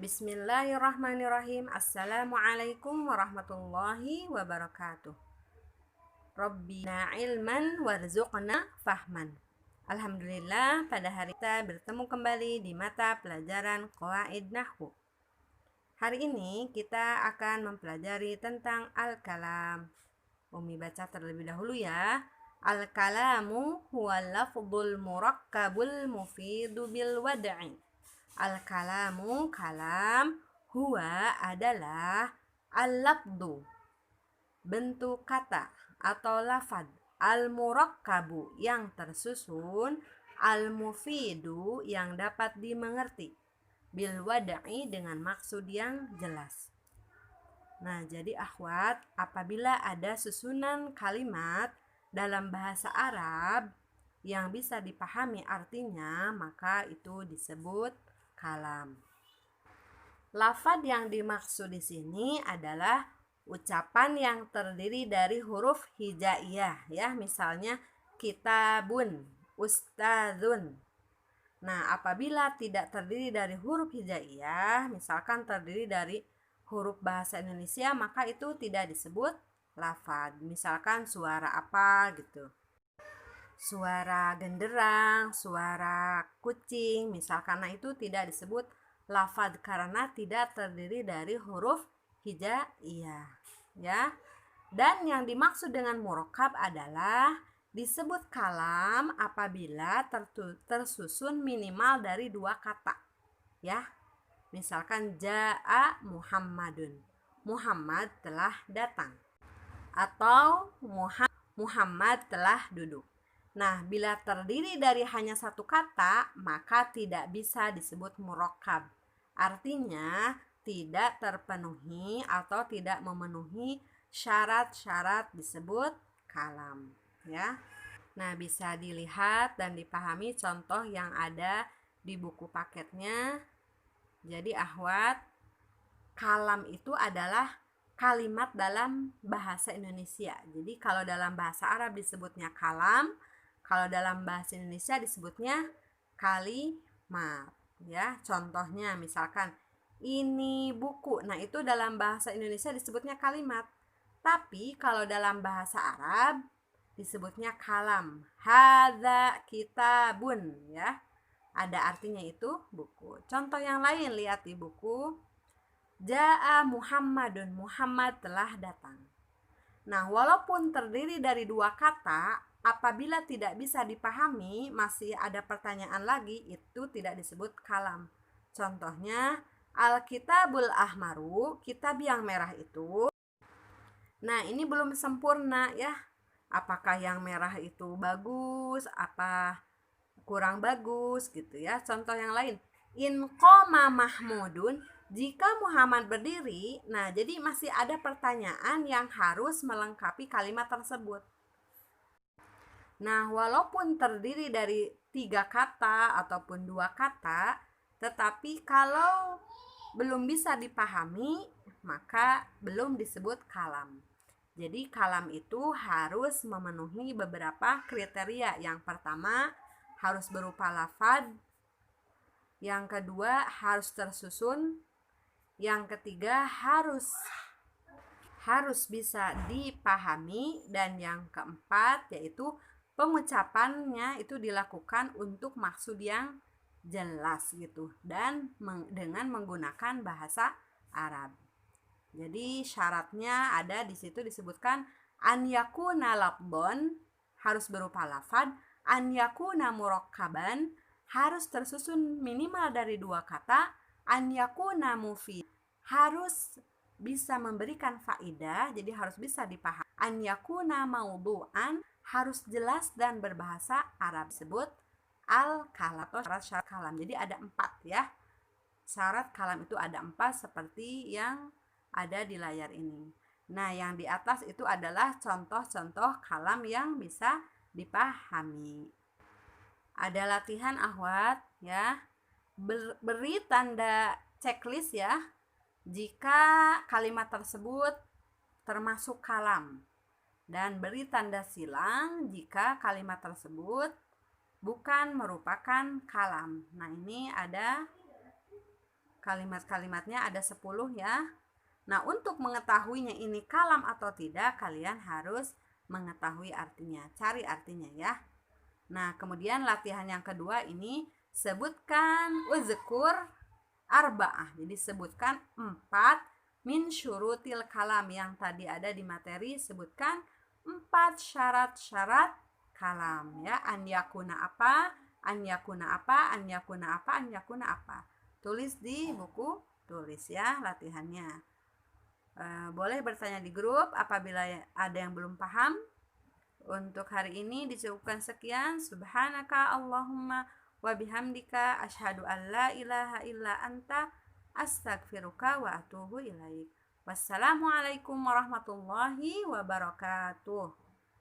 Bismillahirrahmanirrahim. Assalamualaikum warahmatullahi wabarakatuh. Rabbina ilman warzuqna fahman. Alhamdulillah, pada hari kita bertemu kembali di mata pelajaran Qawaid Nahwu. Hari ini kita akan mempelajari tentang al-kalam. Umi baca terlebih dahulu ya. Al-kalamu huwal lafdhul murakkabul mufidu bil wad'i. Al-kalamu, kalam, huwa adalah al-lafdu, bentuk kata atau lafad, al-murakkabu yang tersusun, al-mufidu yang dapat dimengerti, bil wad'i dengan maksud yang jelas. Nah, jadi akhwat, apabila ada susunan kalimat dalam bahasa Arab yang bisa dipahami artinya, maka itu disebut kalam. Lafad yang dimaksud di sini adalah ucapan yang terdiri dari huruf hijaiyah, ya, misalnya kitabun, ustadzun. Nah, apabila tidak terdiri dari huruf hijaiyah, misalkan terdiri dari huruf bahasa Indonesia, maka itu tidak disebut lafad. Misalkan suara apa gitu. Suara genderang, suara kucing, misalkan, nah itu tidak disebut lafad karena tidak terdiri dari huruf hijaiyah, ya. Dan yang dimaksud dengan murakkab adalah disebut kalam apabila tersusun minimal dari dua kata, ya. Misalkan jaa Muhammadun, Muhammad telah datang, atau Muhammad telah duduk. Nah, bila terdiri dari hanya satu kata, maka tidak bisa disebut murakkab. Artinya, tidak terpenuhi atau tidak memenuhi syarat-syarat disebut kalam, ya. Nah, bisa dilihat dan dipahami contoh yang ada di buku paketnya. Jadi, akhwat, kalam itu adalah kalimat dalam bahasa Indonesia. Jadi, kalau dalam bahasa Arab disebutnya kalam, kalau dalam bahasa Indonesia disebutnya kalimat, ya. Contohnya misalkan ini buku. Nah, itu dalam bahasa Indonesia disebutnya kalimat. Tapi kalau dalam bahasa Arab disebutnya kalam. Hadza kitabun, ya. Ada artinya itu buku. Contoh yang lain, lihat di buku. Jaa Muhammadun, Muhammad telah datang. Nah, walaupun terdiri dari dua kata, apabila tidak bisa dipahami, masih ada pertanyaan lagi, itu tidak disebut kalam. Contohnya, Al-Kitabul Ahmaru, kitab yang merah itu. Nah, ini belum sempurna, ya. Apakah yang merah itu bagus, apa kurang bagus gitu, ya. Contoh yang lain, in qoma Mahmudun, jika Muhammad berdiri. Nah, jadi masih ada pertanyaan yang harus melengkapi kalimat tersebut. Nah, walaupun terdiri dari 3 kata ataupun 2 kata, tetapi kalau belum bisa dipahami, maka belum disebut kalam. Jadi, kalam itu harus memenuhi beberapa kriteria. Yang pertama, harus berupa lafad. Yang kedua, harus tersusun. Yang ketiga, harus bisa dipahami. Dan yang keempat, yaitu pengucapannya itu dilakukan untuk maksud yang jelas gitu, dan dengan menggunakan bahasa Arab. Jadi syaratnya ada di situ disebutkan an yakuna lafdhon, harus berupa lafad, an yakuna murakkaban, harus tersusun minimal dari dua kata, an yakuna mufid, harus bisa memberikan faedah, jadi harus bisa dipahami, an yakuna maudu'an, harus jelas dan berbahasa Arab, sebut al-kalam atau syarat kalam. Jadi ada 4, ya. Syarat kalam itu ada 4 seperti yang ada di layar ini. Nah, yang di atas itu adalah contoh-contoh kalam yang bisa dipahami. Ada latihan akhwat, ya. Beri tanda checklist, ya, jika kalimat tersebut termasuk kalam. Dan beri tanda silang jika kalimat tersebut bukan merupakan kalam. Nah, ini ada Kalimat-kalimatnya ada 10 ya. Nah, untuk mengetahuinya ini kalam atau tidak, kalian harus mengetahui artinya. Cari artinya ya. Nah, kemudian latihan yang kedua ini sebutkan uzkur arba'ah. Jadi sebutkan 4 min syurutil kalam yang tadi ada di materi. Sebutkan 4 syarat-syarat kalam ya. An yakuna apa? An yakuna apa? An yakuna apa? An yakuna apa? Tulis di buku tulis ya latihannya. Boleh bertanya di grup apabila ada yang belum paham. Untuk hari ini dicukupkan sekian. Subhanaka Allahumma wa bihamdika asyhadu an la ilaha illa anta astaghfiruka wa atubu ilaik. Wassalamualaikum warahmatullahi wabarakatuh.